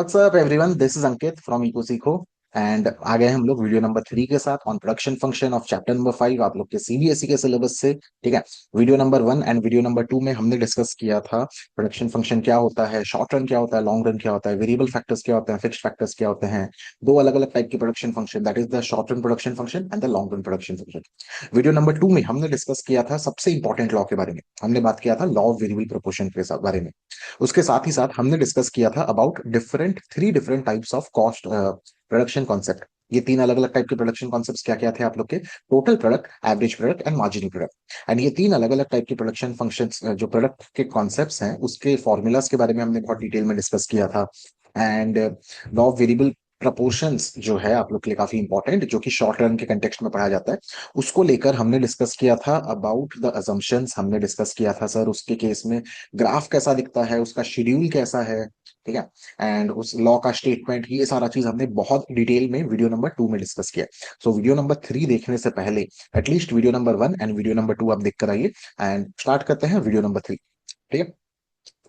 WhatsApp everyone, this is Ankit from Eco Seekho. And आ गए हम लोग वीडियो नंबर 3 के साथ on production function of chapter number 5 आप लोग के सीबीएसई के सिलेबस से। ठीक है। Video number 1 and video number 2 में हमने डिस्कस किया था प्रोडक्शन फंक्शन क्या होता है, शॉर्ट रन क्या होता है, लॉन्ग रन क्या होता है, वेरिएबल फैक्टर्स क्या होते हैं, फिक्स्ड फैक्टर्स क्या होते हैं। दो अलग अलग टाइप के production function, that is the short run production function and the long run production function. Video number 2 में हमने डिस्कस किया था सबसे इंपॉर्टेंट लॉ के बारे में। हमने बात किया था लॉ ऑफ वेरिएबल प्रोपोर्शन के बारे में। उसके साथ ही साथ हमने डिस्कस किया था about three different types of cost production concept. ये तीन अलग अलग टाइप के प्रोडक्शन कॉन्सेप्ट्स क्या क्या थे आप लोग के? Total product, average product and marginal product. And ये तीन अलग अलग टाइप के प्रोडक्शन फंक्शंस जो प्रोडक्ट के कॉन्सेप्ट्स हैं उसके फॉर्मूलाज के बारे में हमने बहुत डिटेल में डिस्कस किया था। And law of variable proportions जो है आप लोग के लिए काफी इंपॉर्टेंट, जो कि शॉर्ट रन के कंटेक्स्ट में पढ़ा जाता है, उसको लेकर हमने डिस्कस किया था अबाउट द अजम्पशंस। हमने डिस्कस किया था सर उसके केस में ग्राफ कैसा दिखता है, उसका शेड्यूल कैसा है। ठीक है। एंड उस लॉ का स्टेटमेंट, ये सारा चीज हमने बहुत डिटेल में वीडियो नंबर 2 में डिस्कस किया। सो वीडियो नंबर 3 देखने से पहले at least video number 1 and video number 2 आप देख कर आइए। एंड स्टार्ट करते हैं वीडियो नंबर 3। ठीक है।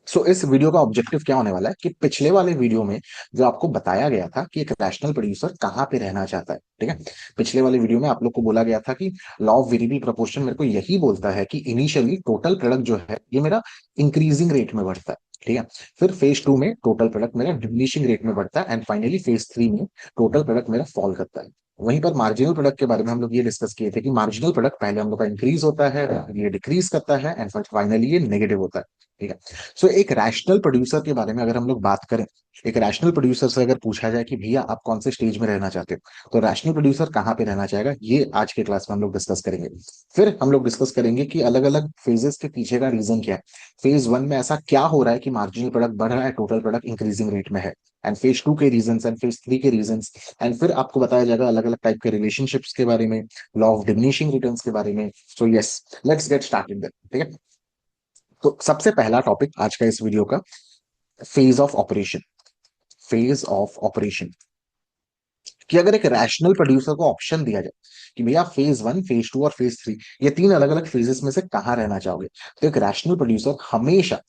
सो इस वीडियो का ऑब्जेक्टिव क्या होने वाला है कि पिछले वाले वीडियो में जो आपको बताया गया था कि एक रैशनल प्रोड्यूसर कहाँ पे रहना चाहता है। ठीक है। पिछले वाले वीडियो में आप लोग को बोला गया था कि लॉ ऑफ वेरिएबल प्रोपोर्शन मेरे को यही बोलता है कि इनिशियली टोटल प्रोडक्ट जो है ये मेरा इंक्रीजिंग रेट में बढ़ता है। ठीक है। फिर फेज 2 में टोटल प्रोडक्ट मेरा डिमिनिशिंग रेट में बढ़ता है एंड फाइनली फेज 3 में टोटल प्रोडक्ट मेरा फॉल करता है। वहीं पर मार्जिनल प्रोडक्ट के बारे में हम लोग ये डिस्कस किए थे कि मार्जिनल प्रोडक्ट पहले हम लोग का इंक्रीज होता है, ये डिक्रीज करता है एंड फाइनली ये नेगेटिव होता है। ठीक है। सो एक रैशनल प्रोड्यूसर के बारे में अगर हम लोग बात करें, एक रैशनल प्रोड्यूसर से अगर पूछा जाए कि भैया आप कौन से स्टेज में रहना चाहते हो, तो रैशनल प्रोड्यूसर कहाँ पे रहना चाहेगा, ये आज के क्लास में हम लोग डिस्कस करेंगे। फिर हम लोग डिस्कस करेंगे कि अलग अलग फेजेस के पीछे का रीजन क्या है। फेज 1 में ऐसा क्या हो रहा है कि मार्जिनल प्रोडक्ट बढ़ रहा है, टोटल प्रोडक्ट इंक्रीजिंग रेट में है। एंड फेज 2 के रीजन एंड फेज 3 के रीजन। एंड फिर आपको बताया जाएगा अलग अलग टाइप के रिलेशनशिप्स के बारे में, लॉ ऑफ डिमिनिशिंग रिटर्न्स के बारे में। So yes, let's get started. ठीक है। तो सबसे पहला टॉपिक आज का इस वीडियो का, phase of operation. Phase of operation कि अगर एक रैशनल प्रोड्यूसर को ऑप्शन दिया जाए कि भैया फेज 1, फेज 2 और फेज 3, ये तीन अलग अलग फेजेस में से कहाँ रहना चाहोगे, तो एक रैशनल प्रोड्यूसर हमेशा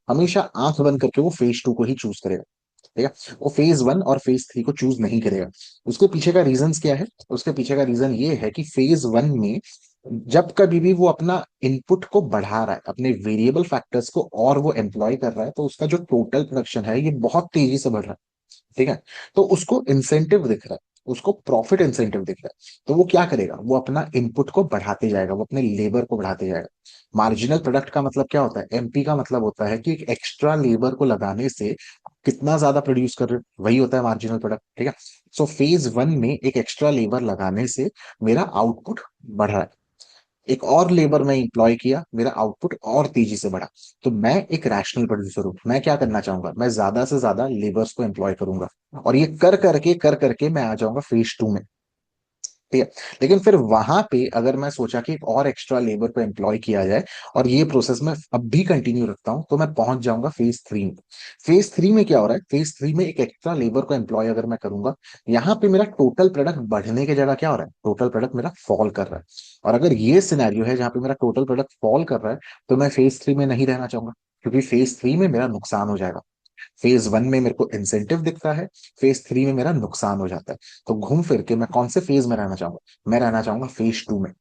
हमेशा आंख बंद करके वो फेज 2 को ही चूज करेगा। ठीक है। वो फेज 1 और फेज 3 को चूज नहीं करेगा। उसके पीछे का रीजन क्या है? उसके पीछे का रीजन ये है कि फेज 1 में जब कभी भी वो अपना इनपुट को बढ़ा रहा है, अपने वेरिएबल फैक्टर्स को, और वो एम्प्लॉय कर रहा है, तो उसका जो टोटल प्रोडक्शन है ये बहुत तेजी से बढ़ रहा है। ठीक है। तो उसको इंसेंटिव दिख रहा है, उसको प्रॉफिट इंसेंटिव दिख रहा है, तो वो क्या करेगा, वो अपना इनपुट को बढ़ाते जाएगा, वो अपने लेबर को बढ़ाते जाएगा। मार्जिनल प्रोडक्ट का मतलब क्या होता है? एमपी का मतलब होता है कि एक एक्स्ट्रा लेबर को लगाने से कितना ज्यादा प्रोड्यूस कर रहे हो, वही होता है मार्जिनल प्रोडक्ट। ठीक है। सो फेज 1 में एक एक्स्ट्रा लेबर लगाने से मेरा आउटपुट बढ़ रहा है, एक और लेबर में इंप्लॉय किया, मेरा आउटपुट और तेजी से बढ़ा। तो मैं एक रैशनल प्रोड्यूसर हूं, मैं क्या करना चाहूंगा, मैं ज्यादा से ज्यादा लेबर्स को एम्प्लॉय करूंगा, और ये कर करके मैं आ जाऊंगा फेज 2 में। ठीक है। लेकिन फिर वहां पे अगर मैं सोचा कि एक और एक्स्ट्रा लेबर को एम्प्लॉय किया जाए, और ये प्रोसेस मैं अब भी कंटिन्यू रखता हूं, तो मैं पहुंच जाऊंगा फेज 3 में। फेज 3 में क्या हो रहा है? फेज 3 में एक एक्स्ट्रा लेबर को एम्प्लॉय अगर मैं करूंगा, यहाँ पे मेरा टोटल प्रोडक्ट बढ़ने की जगह क्या हो रहा है? टोटल प्रोडक्ट मेरा फॉल कर रहा है। और अगर ये सिनेरियो है जहां पे मेरा टोटल प्रोडक्ट फॉल कर रहा है, तो मैं फेज 3 में नहीं रहना चाहूंगा, क्योंकि फेज 3 में मेरा नुकसान हो जाएगा। फेज 1 में मेरे को इंसेंटिव दिखता है, फेज 3 में मेरा नुकसान हो जाता है। तो घूम फिर के मैं कौन से फेज में रहना चाहूंगा? मैं रहना चाहूंगा फेज 2 में।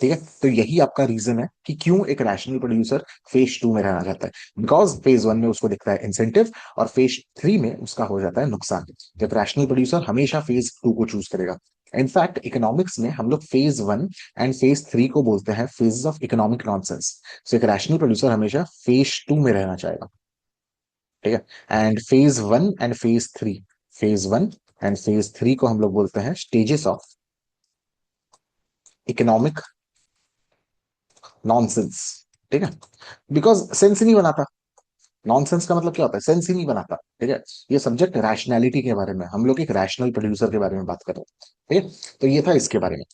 ठीक है। तो यही आपका रीजन है कि क्यों एक रैशनल प्रोड्यूसर फेज 2 में रहना चाहता है, बिकॉज फेज 1 में उसको दिखता है इंसेंटिव, और फेज 3 में उसका हो जाता है नुकसान। जब रैशनल प्रोड्यूसर हमेशा फेज 2 को चूज करेगा। इनफैक्ट इकोनॉमिक्स में हम लोग फेज 1 एंड फेज 3 को बोलते हैं फेजेस ऑफ इकोनॉमिक नॉनसेंस। सो एक रैशनल प्रोड्यूसर हमेशा फेज 2 में रहना चाहेगा। ठीक है। And phase 1 and phase 3, phase 1 and phase 3 को हम लोग बोलते हैं स्टेजेस ऑफ इकोनॉमिक नॉनसेंस। ठीक है। बिकॉज सेंस ही नहीं बनाता। नॉनसेंस का मतलब क्या होता है? सेंस ही नहीं बनाता। ठीक है। ये सब्जेक्ट रैशनैलिटी के बारे में, हम लोग एक रैशनल प्रोड्यूसर के बारे में बात कर रहे हैं। ठीक है। तो ये था इसके बारे में।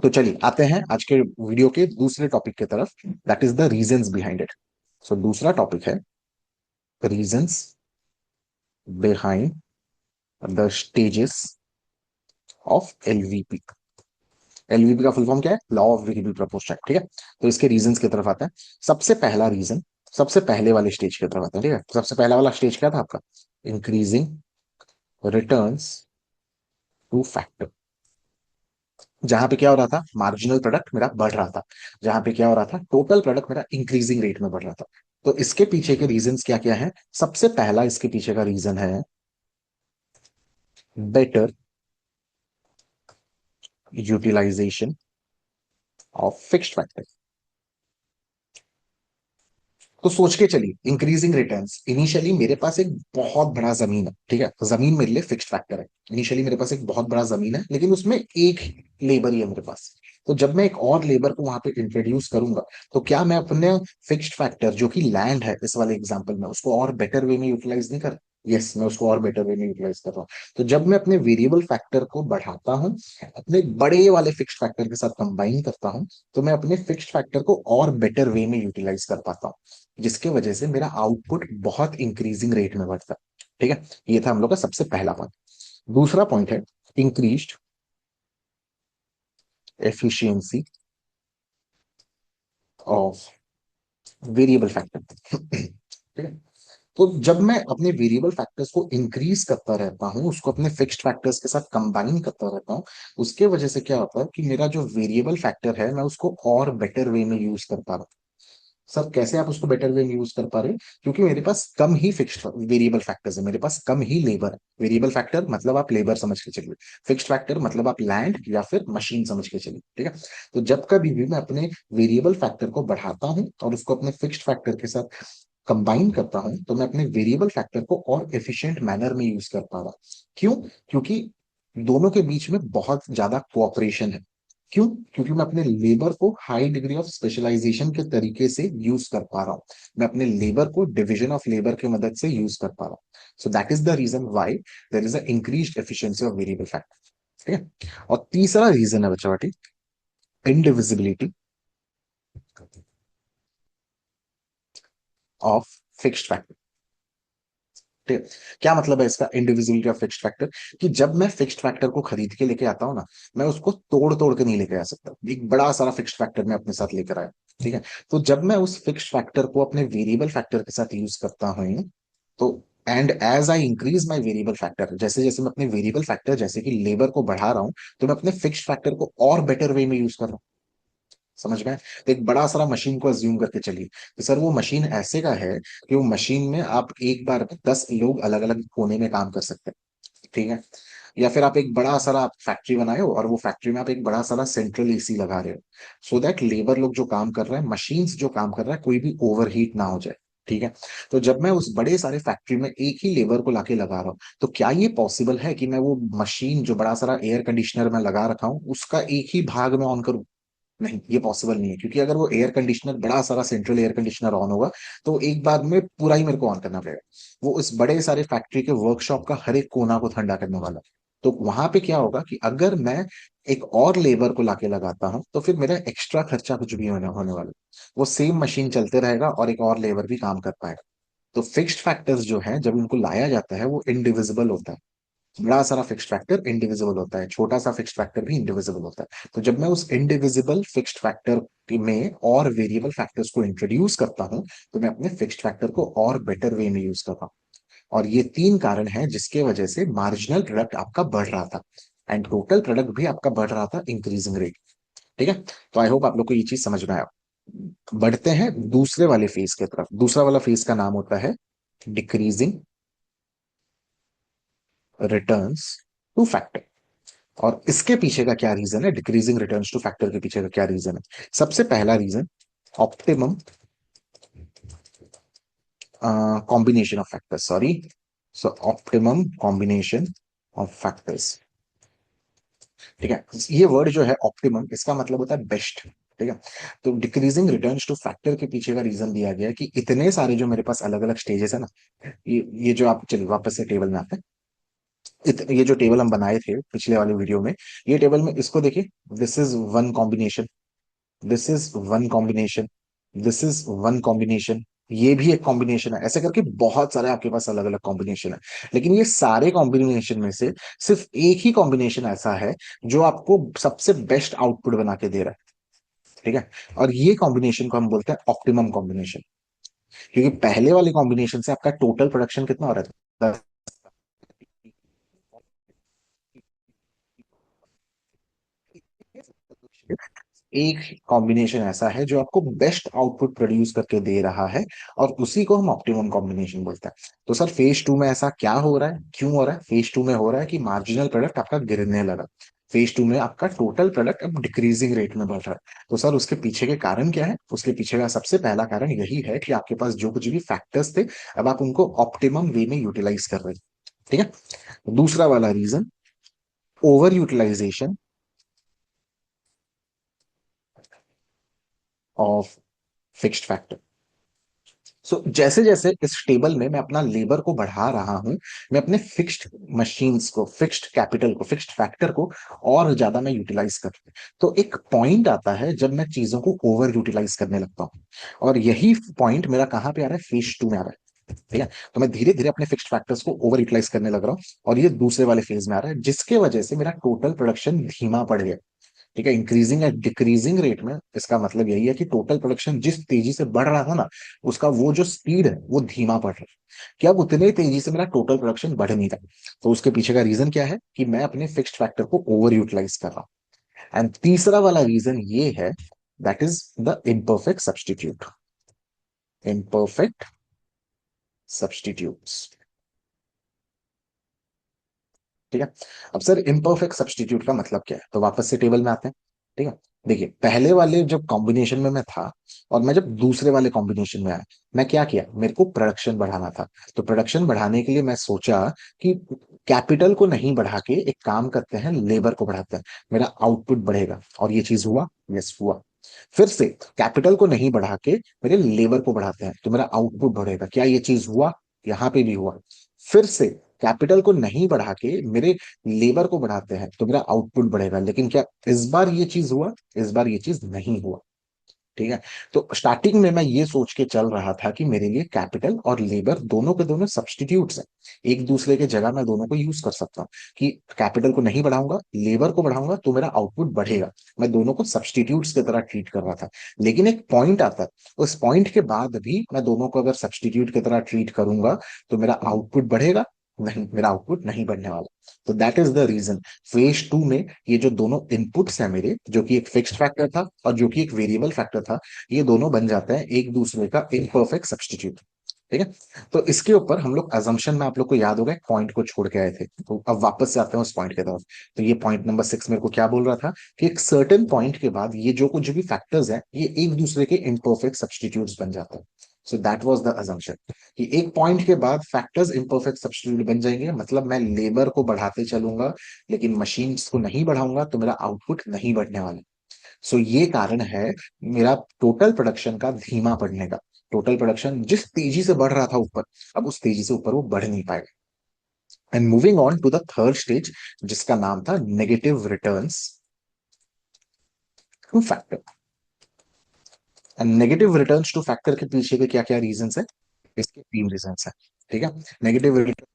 तो चलिए आते हैं आज के वीडियो के दूसरे टॉपिक की तरफ, that is the reasons behind it. So दूसरा टॉपिक है reasons behind the stages of LVP. LVP का फुल फॉर्म क्या है? Law of variable proportion. ठीक है। तो इसके रीजंस की तरफ आते हैं। सबसे पहला रीजन सबसे पहले वाले स्टेज की तरफ आते हैं, ठीक है। सबसे पहला वाला स्टेज क्या था आपका? Increasing returns to factor. जहां पे क्या हो रहा था, मार्जिनल प्रोडक्ट मेरा बढ़ रहा था। जहां पे क्या हो रहा था, टोटल प्रोडक्ट मेरा इंक्रीजिंग रेट में बढ़ रहा था। तो इसके पीछे के रीजंस क्या क्या है? सबसे पहला इसके पीछे का रीजन है better utilization of fixed factor. तो सोच के चलिए, इंक्रीजिंग रिटर्न्स, इनिशियली मेरे पास एक बहुत बड़ा जमीन है, ठीक है। जमीन मेरे लिए फिक्स्ड फैक्टर है। इनिशियली मेरे पास एक बहुत बड़ा जमीन है, लेकिन उसमें एक लेबर ही है मेरे पास। तो जब मैं एक और लेबर को वहां पे इंट्रोड्यूस करूंगा, तो क्या मैं अपने फिक्स्ड फैक्टर जो कि लैंड है इस वाले एग्जांपल में, उसको और बेटर वे में यूटिलाइज नहीं कर? यस, मैं उसको और बेटर वे में यूटिलाइज कर रहा हूँ। तो जब मैं अपने वेरिएबल फैक्टर को बढ़ाता हूँ, अपने बड़े वाले फिक्स्ड फैक्टर के साथ कंबाइन करता हूँ, तो मैं अपने फिक्स्ड फैक्टर को और बेटर वे में यूटिलाइज कर पाता हूँ, जिसके वजह से मेरा आउटपुट बहुत इंक्रीजिंग रेट में बढ़ता है, ठीक है। ये था हम लोग का सबसे पहला पॉइंट। दूसरा पॉइंट है increased efficiency of variable factor. ठीक है। तो जब मैं अपने वेरिएबल फैक्टर्स को इंक्रीज करता रहता हूँ, उसको अपने फिक्स्ड फैक्टर्स के साथ कंबाइन करता रहता हूँ, उसके वजह से क्या होता है कि मेरा जो वेरिएबल फैक्टर है, मैं उसको और बेटर वे में यूज कर पा रहा हूँ। सर कैसे आप उसको बेटर वे में यूज कर पा रहे हैं? क्योंकि मेरे पास कम ही फिक्स्ड वेरिएबल फैक्टर्स है, मेरे पास कम ही लेबर है। वेरिएबल फैक्टर मतलब आप लेबर समझ के चलिए, फिक्स्ड फैक्टर मतलब आप लैंड या फिर मशीन समझ के चलिए, ठीक है। तो जब कभी भी मैं अपने वेरिएबल फैक्टर को बढ़ाता हूँ और उसको अपने फिक्स्ड फैक्टर के साथ कंबाइन करता हूं, तो मैं अपने वेरिएबल फैक्टर को और एफिशिएंट मैनर में यूज कर पा रहा हूं। क्यों? क्योंकि दोनों के बीच में बहुत ज्यादा कोऑपरेशन है। क्यों? क्योंकि मैं अपने लेबर को हाई डिग्री ऑफ स्पेशलाइजेशन के तरीके से यूज कर पा रहा हूँ। मैं अपने लेबर को डिवीजन ऑफ लेबर की मदद से यूज कर पा रहा हूँ। So that is the reason why there is a increased efficiency of variable factor, ठीक है। और तीसरा रीजन है बच्चा बेटी, इंडिविजिबिलिटी ऑफ फिक्स्ड फैक्टर। ठीक है। क्या मतलब है इसका, इंडिविजुअलिटी ऑफ फिक्स्ड फैक्टर? कि जब मैं फिक्स्ड फैक्टर को खरीद के लेके आता हूँ ना, मैं उसको तोड़ तोड़ के नहीं लेके आ सकता। एक बड़ा सारा फिक्स्ड फैक्टर मैं अपने साथ लेकर आया, ठीक है। तो जब मैं उस फिक्स्ड फैक्टर को अपने वेरिएबल फैक्टर के साथ यूज करता हूँ, तो and as I increase my variable factor, जैसे जैसे मैं अपने वेरिएबल फैक्टर जैसे कि लेबर को बढ़ा रहा हूँ, तो मैं अपने फिक्स्ड फैक्टर को और बेटर वे में यूज कर रहा हूँ। समझ गए? तो एक बड़ा सारा मशीन को अज्यूम करके चलिए कि सर वो मशीन ऐसे का है कि वो मशीन में आप एक बार में 10 लोग अलग अलग कोने में काम कर सकते हैं, ठीक है। या फिर आप एक बड़ा सारा फैक्ट्री बनाए हो और वो फैक्ट्री में आप एक बड़ा सारा सेंट्रल एसी लगा रहे हो, सो दैट लेबर लोग जो काम कर रहे हैं, मशीन्स जो काम कर रहा है, कोई भी ओवरहीट ना हो जाए, ठीक है। तो जब मैं उस बड़े सारे फैक्ट्री में एक ही लेबर को लाके लगा रहा हूँ, तो क्या ये पॉसिबल है कि मैं वो मशीन जो बड़ा सारा एयर कंडीशनर में लगा रखा हूँ, उसका एक ही भाग में ऑन करूँ? नहीं, ये पॉसिबल नहीं है, क्योंकि अगर वो एयर कंडीशनर, बड़ा सारा सेंट्रल एयर कंडीशनर ऑन होगा, तो एक बार में पूरा ही मेरे को ऑन करना पड़ेगा। वो उस बड़े सारे फैक्ट्री के वर्कशॉप का हर एक कोना को ठंडा करने वाला है। तो वहां पे क्या होगा कि अगर मैं एक और लेबर को लाके लगाता हूँ, तो फिर मेरा एक्स्ट्रा खर्चा कुछ भी होने वाला है। वो सेम मशीन चलते रहेगा और एक और लेबर भी काम कर पाएगा। तो फिक्स्ड फैक्टर्स जो है, जब उनको लाया जाता है, वो इंडिविजिबल होता है। बड़ा सारा फिक्स्ड फैक्टर इंडिविजिबल होता है, छोटा सा फिक्स्ड फैक्टर भी इंडिविजिबल होता है। तो जब मैं उस इंडिविजिबल फिक्स्ड फैक्टर में और वेरिएबल फैक्टर्स को इंट्रोड्यूस करता हूं, तो मैं अपने फिक्स्ड फैक्टर को और बेटर वे में यूज करता हूं। और ये तीन कारण हैं जिसके वजह से मार्जिनल प्रोडक्ट आपका बढ़ रहा था एंड टोटल प्रोडक्ट भी आपका बढ़ रहा था इंक्रीजिंग रेट, ठीक है। तो आई होप आप लोग को ये चीज समझ में आया। बढ़ते हैं दूसरे वाले फेज की तरफ। दूसरा वाला फेज का नाम होता है डिक्रीजिंग रिटर्न्स टू फैक्टर। और इसके पीछे का क्या रीजन है, डिक्रीजिंग रिटर्न्स टू फैक्टर के पीछे का क्या रीजन है? सबसे पहला reason, optimum combination of factors, sorry, so optimum combination of factors, ठीक है। ये वर्ड जो है ऑप्टिमम, इसका मतलब होता है बेस्ट, ठीक है। तो डिक्रीजिंग रिटर्न्स टू फैक्टर के पीछे का रीजन दिया गया है कि इतने सारे जो मेरे पास अलग अलग स्टेजेस है ना, ये जो आप, चलिए वापस से टेबल में आते हैं। ये जो टेबल हम बनाए थे पिछले वाले वीडियो में, ये टेबल में इसको देखिए, this is one combination, this is one combination, this is one combination, ये भी एक कॉम्बिनेशन है। ऐसे करके बहुत सारे आपके पास अलग अलग कॉम्बिनेशन है। लेकिन ये सारे कॉम्बिनेशन में से सिर्फ एक ही कॉम्बिनेशन ऐसा है जो आपको सबसे बेस्ट आउटपुट बना के दे रहा है, ठीक है। और ये कॉम्बिनेशन को हम बोलते हैं ऑप्टिमम कॉम्बिनेशन। क्योंकि पहले वाले कॉम्बिनेशन से आपका टोटल प्रोडक्शन कितना हो रहा है? एक कॉम्बिनेशन ऐसा है जो आपको बेस्ट आउटपुट प्रोड्यूस करके दे रहा है, और उसी को हम ऑप्टिमम कॉम्बिनेशन बोलते हैं। तो सर फेज टू में ऐसा क्या हो रहा है, क्यों हो रहा है? फेज टू में हो रहा है कि मार्जिनल प्रोडक्ट आपका गिरने लगा। फेज टू में आपका टोटल प्रोडक्ट अब डिक्रीजिंग रेट में बढ़ रहा है। तो सर उसके पीछे के कारण क्या है? उसके पीछे का सबसे पहला कारण यही है कि आपके पास जो कुछ भी फैक्टर्स थे, अब आप उनको ऑप्टिमम वे में यूटिलाइज कर रहे हैं। ठीक है। दूसरा वाला reason, over utilization of fixed factor. जैसे जैसे इस टेबल में मैं अपना लेबर को बढ़ा रहा हूं, मैं अपने फिक्स्ड मशीन्स को, फिक्स्ड कैपिटल को, फिक्स्ड फैक्टर को और ज्यादा मैं यूटिलाइज कर रहा हूं। तो एक पॉइंट आता है जब मैं चीजों को ओवर यूटिलाइज करने लगता हूँ, और यही पॉइंट मेरा कहाँ पे आ रहा है? फेज टू में आ रहा है। ठीक है। तो मैं धीरे धीरे अपने फिक्स्ड फैक्टर्स को ओवर यूटिलाइज करने लग रहा हूँ, और ये दूसरे वाले फेज में आ रहा है, जिसके वजह से मेरा टोटल प्रोडक्शन धीमा पड़ गया। ठीक है। इंक्रीजिंग एट डिक्रीजिंग रेट में इसका मतलब यही है कि टोटल प्रोडक्शन जिस तेजी से बढ़ रहा था ना, उसका वो जो स्पीड है वो धीमा पड़ रहा है, कि अब उतने तेजी से मेरा टोटल प्रोडक्शन बढ़ नहीं रहा। तो उसके पीछे का रीजन क्या है? कि मैं अपने फिक्स्ड फैक्टर को ओवर यूटिलाइज कर रहा हूं। एंड तीसरा वाला रीजन ये है, that is the imperfect substitute. Imperfect substitutes. ठीक है। अब सर इम्परफेक्ट सब्सटीट्यूट का मतलब क्या है? तो वापस से टेबल में आते हैं। ठीक है। देखिए, पहले वाले जब कॉम्बिनेशन में मैं था, और मैं जब दूसरे वाले कॉम्बिनेशन में आया, मैं क्या किया? मेरे को प्रोडक्शन बढ़ाना था। तो प्रोडक्शन बढ़ाने के लिए मैं सोचा कि कैपिटल को नहीं बढ़ा के एक काम करते हैं, लेबर को बढ़ाते हैं, मेरा आउटपुट बढ़ेगा। और ये चीज हुआ। यस, हुआ। फिर से कैपिटल को नहीं बढ़ा के मेरे लेबर को बढ़ाते हैं, तो मेरा आउटपुट बढ़ेगा। क्या ये चीज हुआ? यहाँ पे भी हुआ। फिर से कैपिटल को नहीं बढ़ा के मेरे लेबर को बढ़ाते हैं, तो मेरा आउटपुट बढ़ेगा। लेकिन क्या इस बार ये चीज हुआ? इस बार ये चीज नहीं हुआ। ठीक है। तो स्टार्टिंग में मैं ये सोच के चल रहा था कि मेरे लिए कैपिटल और लेबर दोनों के दोनों सब्सटीट्यूट्स हैं, एक दूसरे के जगह मैं दोनों को यूज कर सकता हूँ। कि कैपिटल को नहीं बढ़ाऊंगा, लेबर को बढ़ाऊंगा, तो मेरा आउटपुट बढ़ेगा। मैं दोनों को सब्सटीट्यूट्स की तरह ट्रीट कर रहा था। लेकिन एक पॉइंट आता है, उस पॉइंट के बाद भी मैं दोनों को अगर सब्सटीट्यूट की तरह ट्रीट करूंगा, तो मेरा आउटपुट बढ़ेगा? नहीं, मेरा आउटपुट नहीं बढ़ने वाला। तो that is the reason. Phase two में ये जो दोनों इनपुट्स हैं मेरे, जो कि एक फिक्स्ड फैक्टर था और जो कि एक वेरिएबल फैक्टर था, ये दोनों बन जाते हैं एक दूसरे का इम्परफेक्ट सब्स्टिट्यूट। ठीक है। तो इसके ऊपर हम लोग अजम्पशन में, आप लोग को याद होगा, एक पॉइंट को छोड़ के आए थे, तो अब वापस से आते हैं उस पॉइंट की तरफ। तो ये पॉइंट नंबर 6 मेरे को क्या बोल रहा था? कि एक सर्टेन पॉइंट के बाद ये जो कुछ भी फैक्टर्स हैं, ये एक दूसरे के इम्परफेक्ट सब्स्टिट्यूट्स बन जाते हैं। So that was the assumption, कि एक पॉइंट के बाद फैक्टर्स इम्परफेक्ट सब्स्टिट्यूट बन जाएंगे। मतलब मैं लेबर को बढ़ाते चलूंगा, लेकिन मशीन्स को नहीं बढ़ाऊंगा, तो मेरा आउटपुट नहीं बढ़ने वाला। ये कारण है मेरा टोटल प्रोडक्शन का धीमा पड़ने का। टोटल प्रोडक्शन जिस तेजी से बढ़ रहा था ऊपर, अब उस तेजी से ऊपर वो बढ़ नहीं पाएगा। And moving on to the third stage, जिसका नाम था negative returns to factor. And negative returns to factor के पीछे के क्या क्या रीजंस है? इसके तीन रीजंस है। ठीक है। नेगेटिव रिटर्न,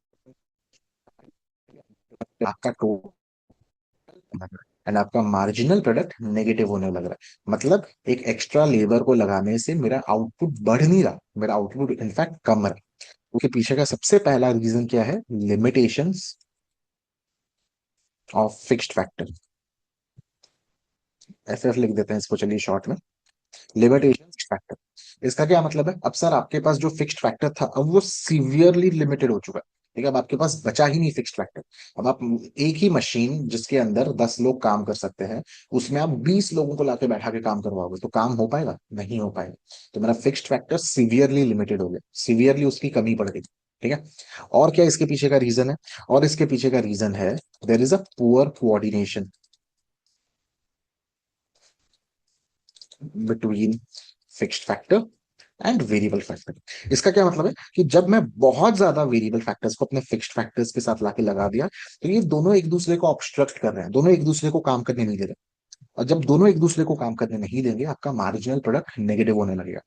आपका टोटल एंड आपका मार्जिनल प्रोडक्ट नेगेटिव होने लग रहा है। मतलब एक एक्स्ट्रा लेबर को लगाने से मेरा आउटपुट बढ़ नहीं रहा, मेरा आउटपुट इनफैक्ट कम रहा। उसके पीछे का सबसे पहला रीजन क्या है? Limitations of fixed factor. ऐसे लिख देते हैं इसको, चलिए शॉर्ट में, लिमिटेशन फैक्टर। इसका क्या मतलब है? अब सर आपके पास जो फिक्स्ड फैक्टर था, अब वो सीवियरली लिमिटेड हो चुका है। ठीक है। अब आपके पास बचा ही नहीं फिक्स्ड फैक्टर। अब आप एक ही मशीन जिसके अंदर 10 लोग काम कर सकते हैं, उसमें आप 20 लोगों को लाके बैठा के काम करवाओगे, तो काम हो पाएगा? नहीं हो पाएगा। तो मेरा फिक्स्ड फैक्टर सीवियरली लिमिटेड हो गया, सीवियरली उसकी कमी पड़ गई। ठीक है। और क्या इसके पीछे का रीजन है? और इसके पीछे का रीजन है, there is a poor coordination between fixed factor and variable factor. इसका क्या मतलब है? कि जब मैं बहुत ज्यादा वेरिएबल फैक्टर्स को अपने फिक्स्ड फैक्टर्स के साथ लाके लगा दिया, तो ये दोनों एक दूसरे को ऑब्स्ट्रक्ट कर रहे हैं, दोनों एक दूसरे को काम करने नहीं दे रहे। और जब दोनों एक दूसरे को काम करने नहीं देंगे, आपका मार्जिनल प्रोडक्ट नेगेटिव होने लगेगा।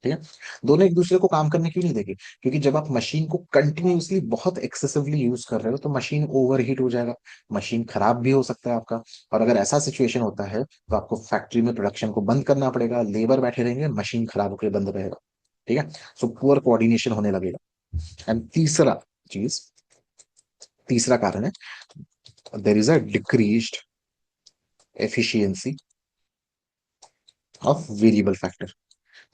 ठीक है। दोनों एक दूसरे को काम करने क्यों नहीं देंगे? क्योंकि जब आप मशीन को कंटिन्यूअसली बहुत एक्सेसिवली यूज कर रहे हो, तो मशीन ओवरहीट हो जाएगा, मशीन खराब भी हो सकता है आपका। और अगर ऐसा सिचुएशन होता है, तो आपको फैक्ट्री में प्रोडक्शन को बंद करना पड़ेगा, लेबर बैठे रहेंगे, मशीन खराब होकर बंद रहेगा। ठीक है। सो पुअर कोऑर्डिनेशन होने लगेगा। एंड चीज तीसरा कारण है, there is a decreased efficiency of variable factor.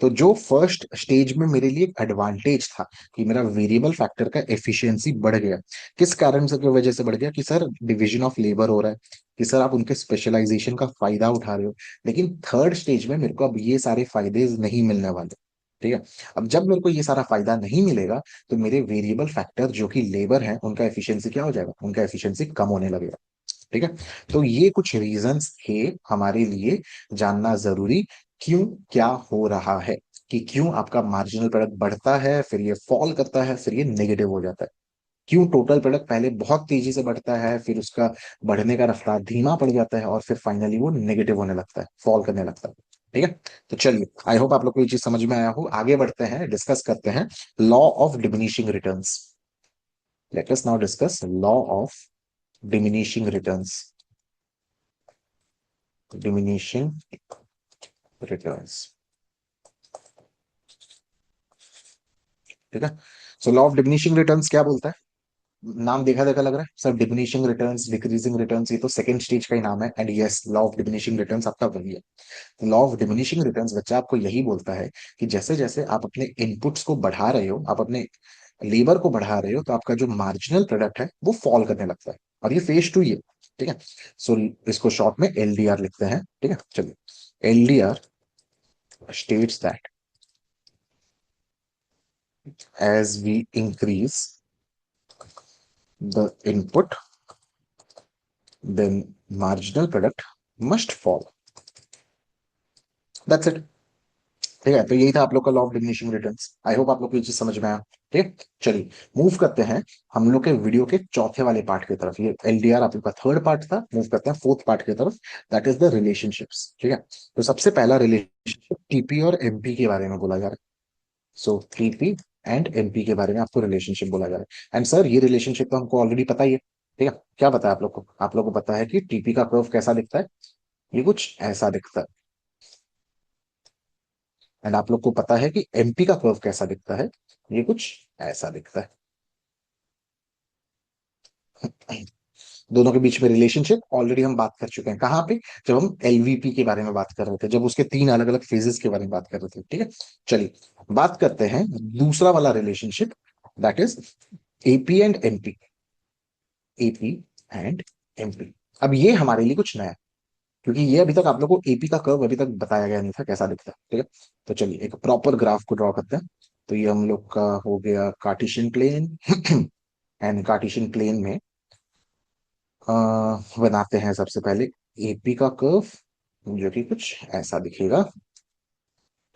तो जो फर्स्ट स्टेज में मेरे लिए एक एडवांटेज था कि मेरा वेरिएबल फैक्टर का एफिशिएंसी बढ़ गया, किस कारण से की वजह से बढ़ गया, कि सर डिवीजन ऑफ लेबर हो रहा है, कि सर आप उनके स्पेशलाइजेशन का फायदा उठा रहे हो। लेकिन थर्ड स्टेज में मेरे को अब ये सारे फायदे नहीं मिलने वाले। ठीक है। अब जब मेरे को ये सारा फायदा नहीं मिलेगा, तो मेरे वेरिएबल फैक्टर जो कि लेबर है उनका एफिशिएंसी क्या हो जाएगा, उनका एफिशिएंसी कम होने लगेगा। ठीक है। तो ये कुछ रीजंस थे हमारे लिए जानना जरूरी, क्यों क्या हो रहा है, कि क्यों आपका मार्जिनल प्रोडक्ट बढ़ता है, फिर ये फॉल करता है, फिर ये नेगेटिव हो जाता है। क्यों टोटल प्रोडक्ट पहले बहुत तेजी से बढ़ता है, फिर उसका बढ़ने का रफ्तार धीमा पड़ जाता है, और फिर फाइनली वो नेगेटिव होने लगता है, फॉल करने लगता है। ठीक है। तो चलिए, आई होप आप लोग को ये चीज समझ में आया हो। आगे बढ़ते हैं, डिस्कस करते हैं law of diminishing returns. Let us now discuss law of diminishing returns. Diminishing returns. ठीक है। So law of diminishing returns क्या बोलता है? नाम देखा देखा लग रहा है sir, diminishing returns, decreasing returns, ये तो सेकंड स्टेज का ही नाम है। And yes, law of diminishing returns आपका वही है। लॉ ऑफ डिमिनिशिंग रिटर्न्स बच्चा आपको यही बोलता है कि जैसे जैसे आप अपने इनपुट्स को बढ़ा रहे हो, आप अपने लेबर को बढ़ा रहे हो, तो आपका जो मार्जिनल प्रोडक्ट है वो फॉल करने लगता है। और ये फेज टू ही है। ठीक है। सो इसको शॉर्ट में एलडीआर लिखते हैं। ठीक है, चलिए। LDR states that as we increase the input, then marginal product must fall. That's it. ठीक है। तो यही था आप लोग का law of diminishing returns. I hope आप लोग को ये चीज समझ में आया। ठीक, चलिए मूव करते हैं हम लोग के वीडियो के चौथे वाले पार्ट की तरफ। ये एलडीआर आप लोग का थर्ड पार्ट था, मूव करते हैं फोर्थ पार्ट की तरफ। That is the relationships. ठीक है। तो सबसे पहला रिलेशनशिप टीपी और एमपी के बारे में बोला जा रहा है। सो टीपी एंड एमपी के बारे में आपको रिलेशनशिप बोला जा रहा है। एंड सर ये रिलेशनशिप तो हमको ऑलरेडी पता ही है। ठीक है। क्या पता है आप लोग को? आप लोग को पता है कि टीपी का कर्व कैसा दिखता है, ये कुछ ऐसा दिखता है। एंड आप लोग को पता है कि एमपी का कर्व कैसा दिखता है, ये कुछ ऐसा दिखता है। दोनों के बीच में रिलेशनशिप ऑलरेडी हम बात कर चुके हैं, कहाँ पे? जब हम एलवीपी के बारे में बात कर रहे थे, जब उसके तीन अलग अलग फेजेस के बारे में बात कर रहे थे। ठीक है। चलिए बात करते हैं दूसरा वाला relationship, that is AP and MP. AP and MP. अब ये हमारे लिए कुछ नया है, क्योंकि ये अभी तक आप लोग को एपी का कर्व अभी तक बताया गया नहीं था कैसा दिखता है। ठीक है। तो चलिए एक प्रॉपर ग्राफ को ड्रॉ करते हैं। तो ये हम लोग का हो गया Cartesian plane. And Cartesian plane में बनाते हैं सबसे पहले एपी का कर्व, जो कि कुछ ऐसा दिखेगा।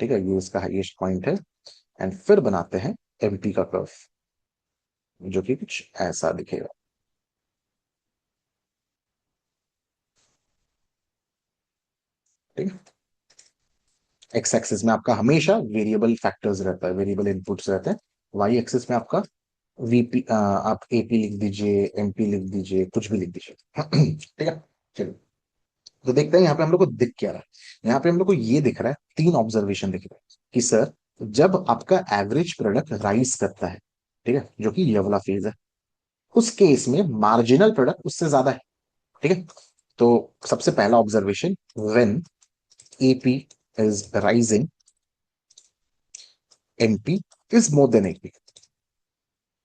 ठीक है, ये इसका हाईएस्ट पॉइंट है। एंड फिर बनाते हैं एमपी का कर्व, जो कि कुछ ऐसा दिखेगा। ठीक है। एक्स एक्सिस में आपका हमेशा वेरिएबल फैक्टर्स रहता है, वेरिएबल इनपुट्स रहते हैं। वाई एक्सिस में आपका वीपी, आप एपी लिख दीजिए, एमपी लिख दीजिए, कुछ भी लिख दीजिए। ठीक है। चलिए, तो देखते हैं यहाँ पे हम लोग को दिख क्या रहा है। यहाँ पे हम लोग को ये दिख रहा है, तीन ऑब्जर्वेशन दिख रहा है कि सर जब आपका एवरेज प्रोडक्ट राइज करता है, ठीक है, जो कि ये वाला फेज है, उस केस में मार्जिनल प्रोडक्ट उससे ज्यादा है। ठीक है। तो सबसे पहला observation, when AP is rising, MP is more than AP.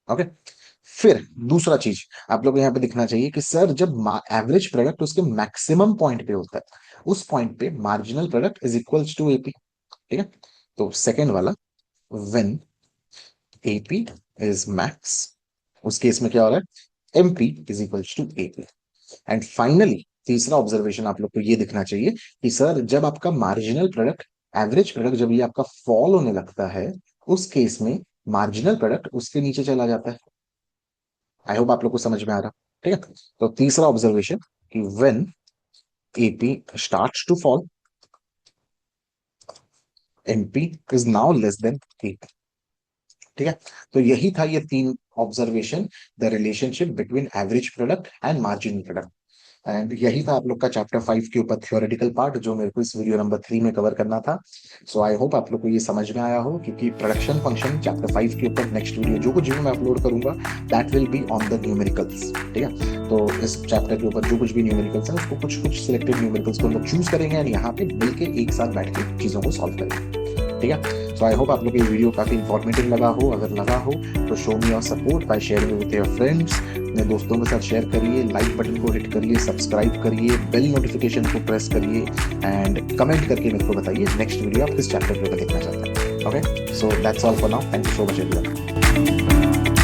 Okay. फिर दूसरा चीज आप लोग को यहाँ पे दिखना चाहिए कि सर जब एवरेज प्रोडक्ट उसके मैक्सिमम पॉइंट पे होता है, उस पॉइंट पे marginal product is equals to AP. ठीक है। तो सेकेंड वाला, व्हेन एपी इज मैक्स, उस केस में क्या हो रहा है, MP is equals to AP. And finally तीसरा ऑब्जर्वेशन आप लोग को ये दिखना चाहिए कि सर जब आपका मार्जिनल प्रोडक्ट, एवरेज प्रोडक्ट जब ये आपका फॉल होने लगता है, उस केस में मार्जिनल प्रोडक्ट उसके नीचे चला जाता है। आई होप आप लोग को समझ में आ रहा। ठीक है। तो तीसरा ऑब्जर्वेशन कि when AP starts to fall, MP is now less than AP. ठीक है। तो यही था, ये तीन observation, the relationship between average product and marginal product. एंड यही था आप लोग का चैप्टर 5 के ऊपर थ्योरेटिकल पार्ट जो मेरे को इस वीडियो नंबर 3 में कवर करना था। सो आई होप आप लोग को ये समझ में आया हो, क्योंकि प्रोडक्शन फंक्शन चैप्टर 5 के ऊपर नेक्स्ट वीडियो जो कुछ भी मैं अपलोड करूंगा that will be on the numericals. ठीक है, तो इस चैप्टर के ऊपर जो कुछ भी न्यूमेरिकल्स है उसको कुछ कुछ सिलेक्टेड न्यूमेरिकल्स को हम लोग चूज करेंगे एंड यहाँ पे मिलकर एक साथ बैठ के चीजों को सॉल्व करेंगे। ठीक है, सो आई होप आप लोग ये वीडियो काफी इंफॉर्मेटिव लगा हो। अगर लगा हो तो show me your support by sharing with your friends. अपने दोस्तों के साथ शेयर करिए, लाइक बटन को हिट करिए, सब्सक्राइब करिए, बेल नोटिफिकेशन को प्रेस करिए एंड कमेंट करके मेरे को बताइए नेक्स्ट वीडियो आप किस चैप्टर के ऊपर देखना चाहते हैं। Okay, so that's all for now, thank you so much everyone.